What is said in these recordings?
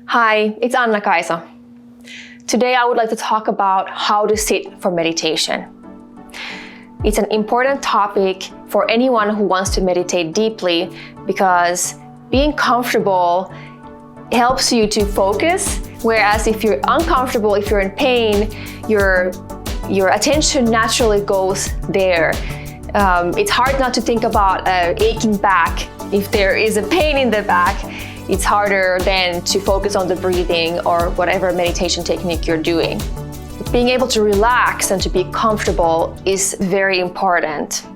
Hi, it's Anna-Kaisa. Today I would like to talk about how to sit for meditation. It's an important topic for anyone who wants to meditate deeply because being comfortable helps you to focus, whereas if you're uncomfortable, if you're in pain, your attention naturally goes there. It's hard not to think about aching back. If there is a pain in the back, it's harder then to focus on the breathing or whatever meditation technique you're doing. Being able to relax and to be comfortable is very important.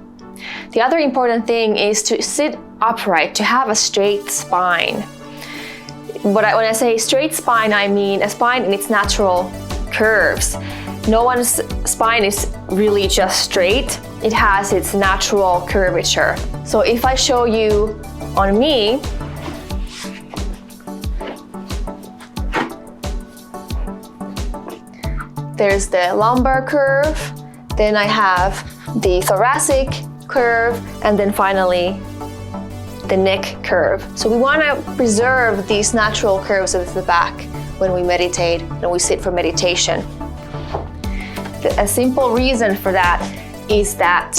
The other important thing is to sit upright, to have a straight spine. When I say straight spine, I mean a spine in its natural curves. No one's spine is really just straight. It has its natural curvature. So if I show you on me, there's the lumbar curve, then I have the thoracic curve, and then finally the neck curve. So we want to preserve these natural curves of the back when we meditate, when we sit for meditation. A simple reason for that is that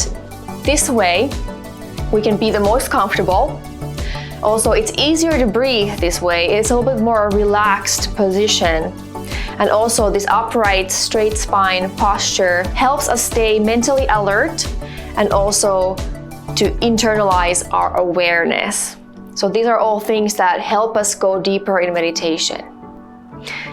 this way we can be the most comfortable. Also, it's easier to breathe this way. It's a little bit more relaxed position. And also this upright, straight spine posture helps us stay mentally alert and also to internalize our awareness. So these are all things that help us go deeper in meditation.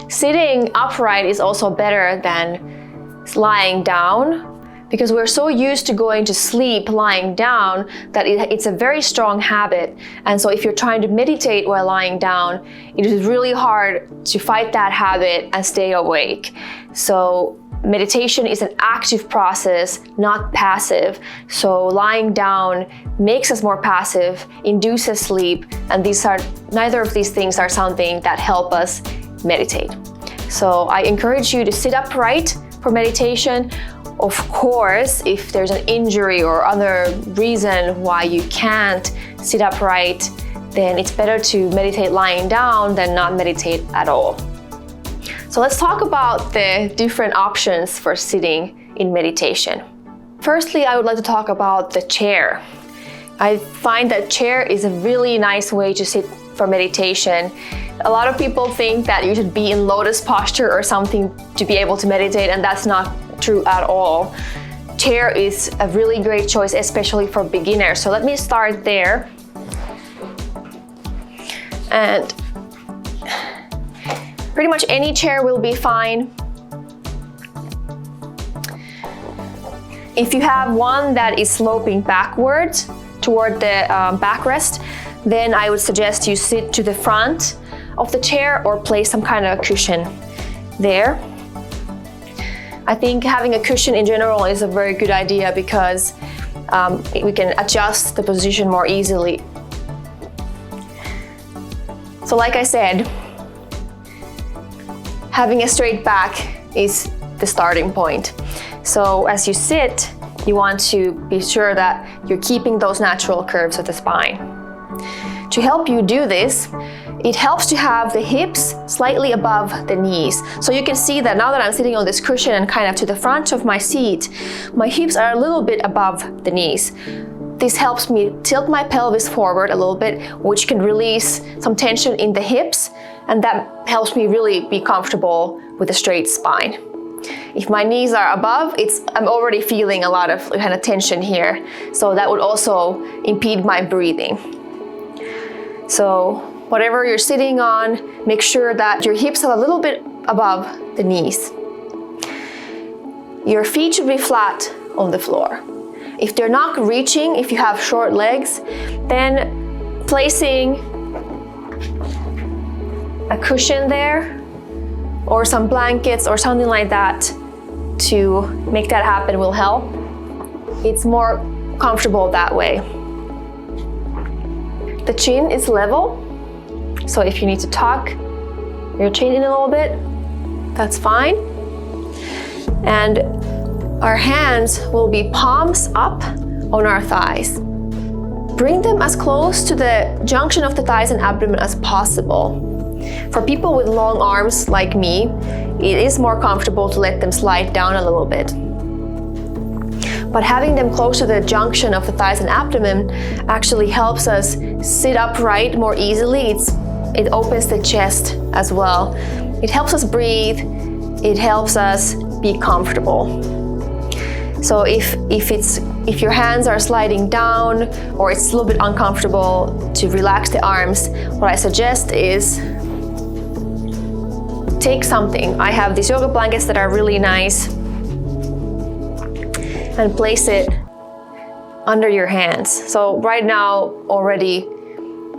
Sitting upright is also better than lying down because we're so used to going to sleep lying down that it's a very strong habit. And so if you're trying to meditate while lying down, it is really hard to fight that habit and stay awake. So meditation is an active process, not passive. So lying down makes us more passive, induces sleep, and neither of these things are something that help us meditate. So I encourage you to sit upright for meditation. Of course, if there's an injury or other reason why you can't sit upright, then it's better to meditate lying down than not meditate at all. So let's talk about the different options for sitting in meditation. Firstly, I would like to talk about the chair. I find that chair is a really nice way to sit for meditation. A lot of people think that you should be in lotus posture or something to be able to meditate, and that's not true at all. Chair is a really great choice, especially for beginners. So let me start there. And pretty much any chair will be fine. If you have one that is sloping backwards toward the backrest, then I would suggest you sit to the front of the chair or place some kind of cushion there. I think having a cushion in general is a very good idea because we can adjust the position more easily. So like I said, having a straight back is the starting point. So as you sit, you want to be sure that you're keeping those natural curves of the spine. To help you do this, it helps to have the hips slightly above the knees. So you can see that now that I'm sitting on this cushion and kind of to the front of my seat, my hips are a little bit above the knees. This helps me tilt my pelvis forward a little bit, which can release some tension in the hips, and that helps me really be comfortable with a straight spine. If my knees are above, I'm already feeling a lot of kind of tension here, so that would also impede my breathing. So whatever you're sitting on, make sure that your hips are a little bit above the knees. Your feet should be flat on the floor. If they're not reaching, if you have short legs, then placing a cushion there or some blankets or something like that to make that happen will help. It's more comfortable that way. The chin is level, so if you need to tuck your chin in a little bit, that's fine. And our hands will be palms up on our thighs. Bring them as close to the junction of the thighs and abdomen as possible. For people with long arms like me, it is more comfortable to let them slide down a little bit. But having them close to the junction of the thighs and abdomen actually helps us sit upright more easily. It opens the chest as well. It helps us breathe. It helps us be comfortable. So if your hands are sliding down or it's a little bit uncomfortable to relax the arms, what I suggest is take something. I have these yoga blankets that are really nice, and place it under your hands. So right now already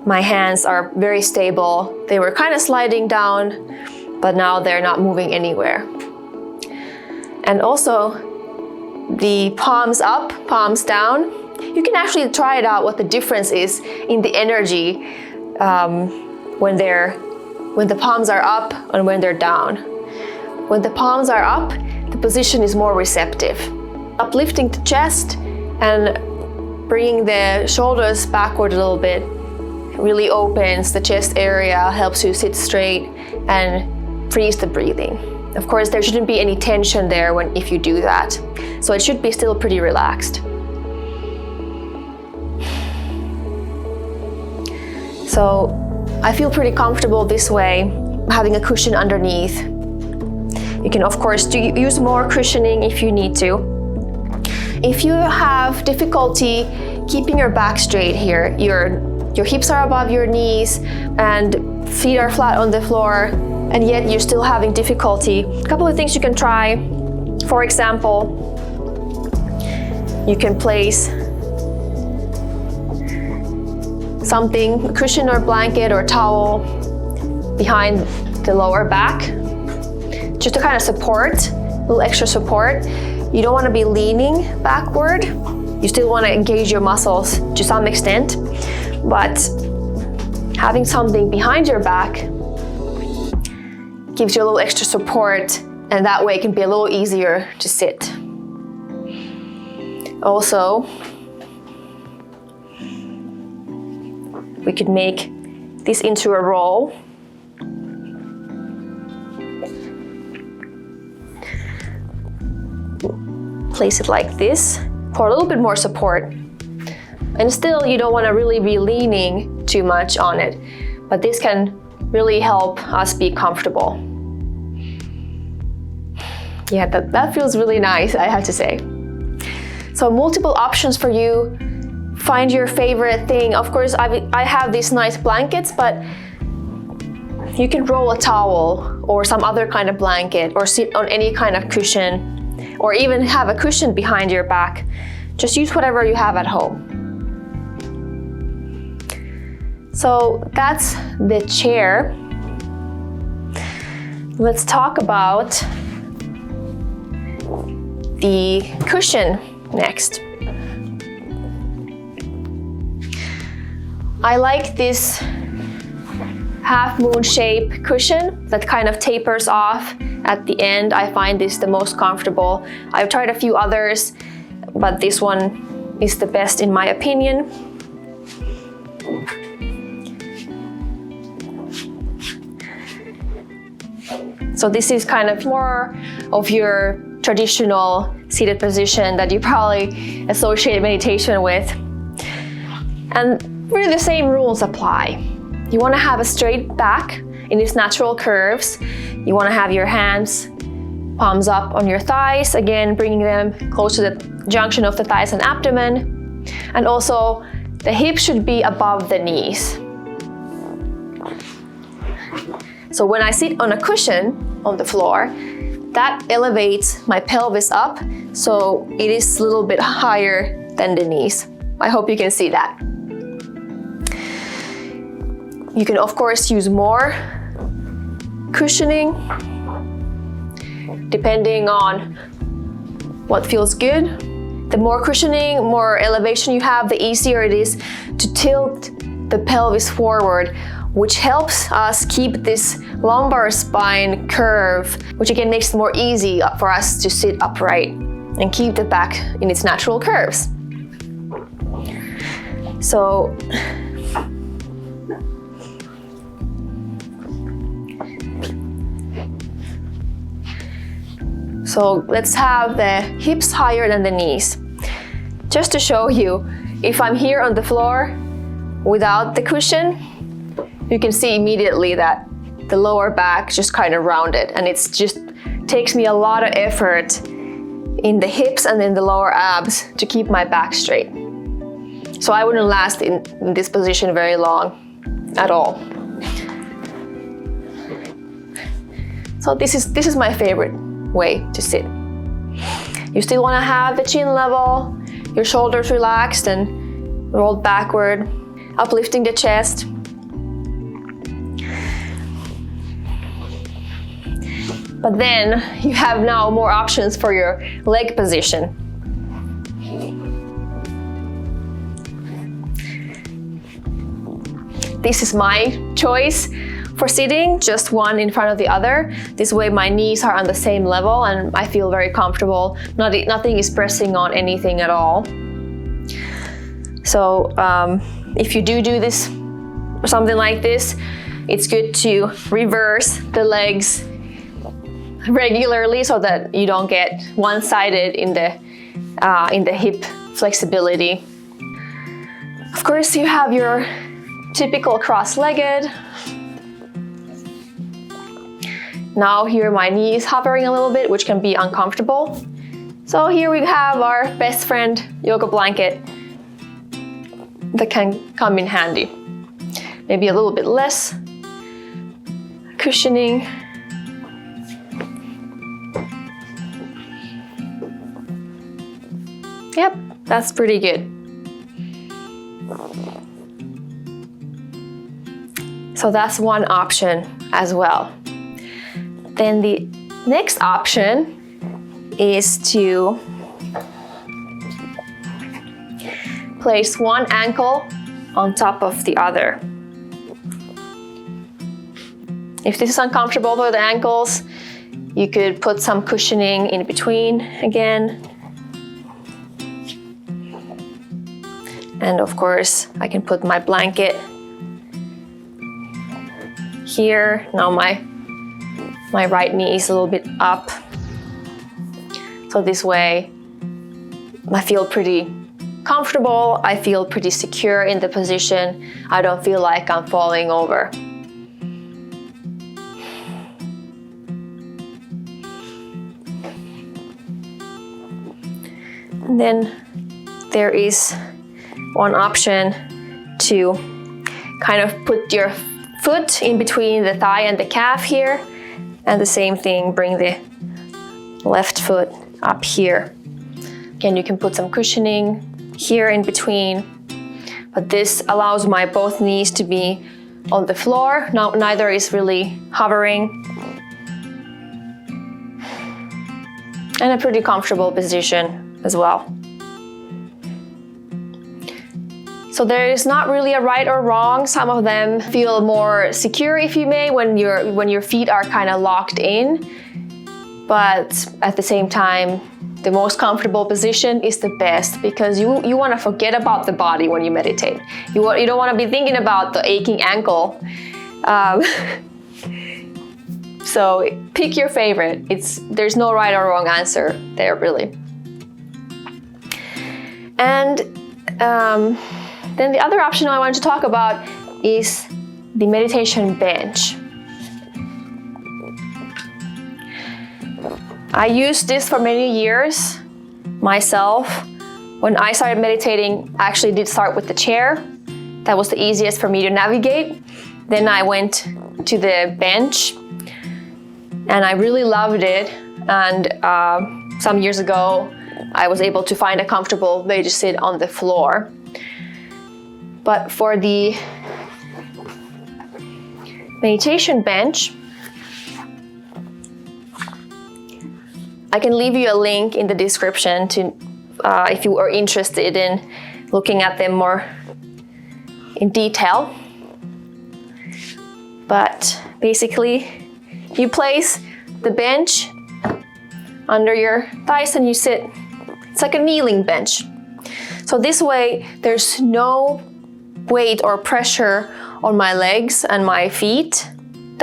my hands are very stable. They were kind of sliding down, but now they're not moving anywhere. And also the palms up, palms down. You can actually try it out what the difference is in the energy when the palms are up and when they're down. When the palms are up, the position is more receptive. Uplifting the chest and bringing the shoulders backward a little bit really opens the chest area, helps you sit straight and frees the breathing. Of course, there shouldn't be any tension there if you do that. So it should be still pretty relaxed. So I feel pretty comfortable this way, having a cushion underneath. You can of course use more cushioning if you need to. If you have difficulty keeping your back straight here, your hips are above your knees and feet are flat on the floor, and yet you're still having difficulty, a couple of things you can try. For example, you can place something, a cushion or blanket or towel behind the lower back, just to kind of support, a little extra support. You don't want to be leaning backward. You still want to engage your muscles to some extent, but having something behind your back gives you a little extra support, and that way it can be a little easier to sit. Also, we could make this into a roll. Place it like this for a little bit more support. And still, you don't want to really be leaning too much on it, but this can really help us be comfortable. Yeah, that feels really nice, I have to say. So multiple options for you. Find your favorite thing. Of course, I have these nice blankets, but you can roll a towel or some other kind of blanket or sit on any kind of cushion, or even have a cushion behind your back. Just use whatever you have at home. So that's the chair. Let's talk about the cushion next. I like this half moon shape cushion that kind of tapers off at the end. I find this the most comfortable. I've tried a few others, but this one is the best in my opinion. So this is kind of more of your traditional seated position that you probably associate meditation with. And really the same rules apply. You want to have a straight back in its natural curves. You want to have your hands palms up on your thighs, again bringing them close to the junction of the thighs and abdomen. And also the hips should be above the knees. So when I sit on a cushion on the floor, that elevates my pelvis up, so it is a little bit higher than the knees. I hope you can see that. You can of course use more cushioning depending on what feels good. The more cushioning, more elevation you have, the easier it is to tilt the pelvis forward, which helps us keep this lumbar spine curve, which again makes it more easy for us to sit upright and keep the back in its natural curves. So So let's have the hips higher than the knees. Just to show you, if I'm here on the floor without the cushion, you can see immediately that the lower back just kind of rounded, and it's just takes me a lot of effort in the hips and in the lower abs to keep my back straight. So I wouldn't last in this position very long at all. So this is my favorite way to sit. You still want to have the chin level, your shoulders relaxed and rolled backward, uplifting the chest. But then you have now more options for your leg position. This is my choice for sitting, just one in front of the other. This way my knees are on the same level and I feel very comfortable. Nothing is pressing on anything at all. So if you do this or something like this, it's good to reverse the legs regularly so that you don't get one-sided in the hip flexibility. Of course, you have your typical cross-legged. Now here my knee is hovering a little bit, which can be uncomfortable. So here we have our best friend yoga blanket that can come in handy. Maybe a little bit less cushioning. Yep, that's pretty good. So that's one option as well. Then the next option is to place one ankle on top of the other. If this is uncomfortable for the ankles, you could put some cushioning in between again. And of course, I can put my blanket here. Now my right knee is a little bit up. So this way, I feel pretty comfortable. I feel pretty secure in the position. I don't feel like I'm falling over. And then there is one option to kind of put your foot in between the thigh and the calf here, and the same thing, bring the left foot up here. Again, you can put some cushioning here in between, but this allows my both knees to be on the floor. Now, neither is really hovering. And a pretty comfortable position as well. So there is not really a right or wrong. Some of them feel more secure, if you may, when your feet are kind of locked in. But at the same time, the most comfortable position is the best, because you want to forget about the body when you meditate. You don't want to be thinking about the aching ankle. So pick your favorite. There's no right or wrong answer there, really. And then the other option I want to talk about is the meditation bench. I used this for many years myself. When I started meditating, I actually did start with the chair. That was the easiest for me to navigate. Then I went to the bench and I really loved it. And some years ago, I was able to find a comfortable way to sit on the floor. But for the meditation bench, I can leave you a link in the description to, if you are interested in looking at them more in detail. But basically, you place the bench under your thighs and you sit. It's like a kneeling bench. So this way, there's no weight or pressure on my legs and my feet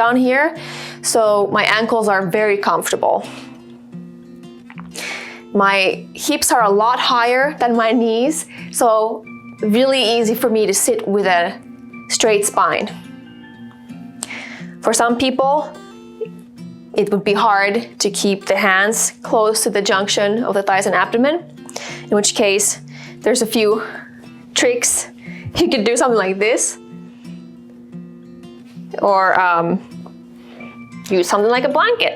down here, so my ankles are very comfortable. My hips are a lot higher than my knees, so really easy for me to sit with a straight spine. For some people, it would be hard to keep the hands close to the junction of the thighs and abdomen, in which case there's a few tricks. You could do something like this, or use something like a blanket.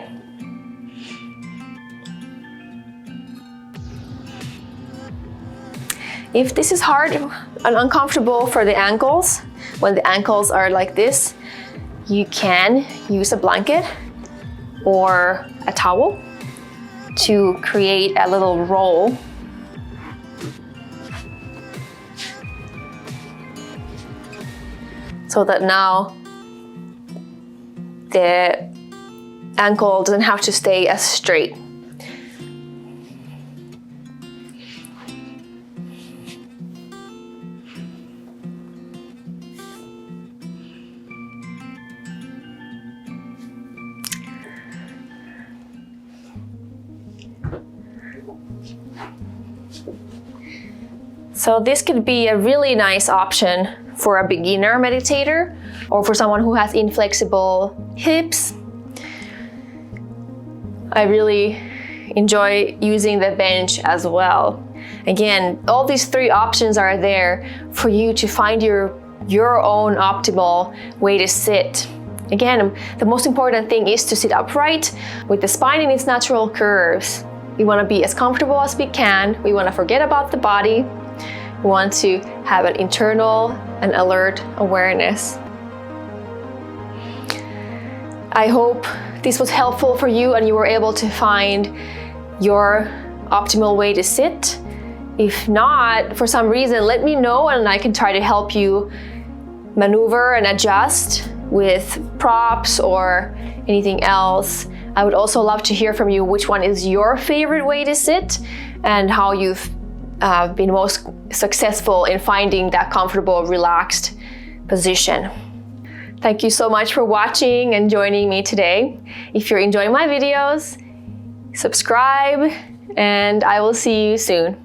If this is hard and uncomfortable for the ankles, when the ankles are like this, you can use a blanket or a towel to create a little roll. So that now the ankle doesn't have to stay as straight. So this could be a really nice option for a beginner meditator or for someone who has inflexible hips. I really enjoy using the bench as well. Again, all these three options are there for you to find your own optimal way to sit. Again, the most important thing is to sit upright with the spine in its natural curves. We want to be as comfortable as we can. We want to forget about the body. We want to have an internal and alert awareness. I hope this was helpful for you and you were able to find your optimal way to sit. If not, for some reason, let me know and I can try to help you maneuver and adjust with props or anything else. I would also love to hear from you which one is your favorite way to sit and how you've been most successful in finding that comfortable, relaxed position. Thank you so much for watching and joining me today. If you're enjoying my videos, subscribe and I will see you soon.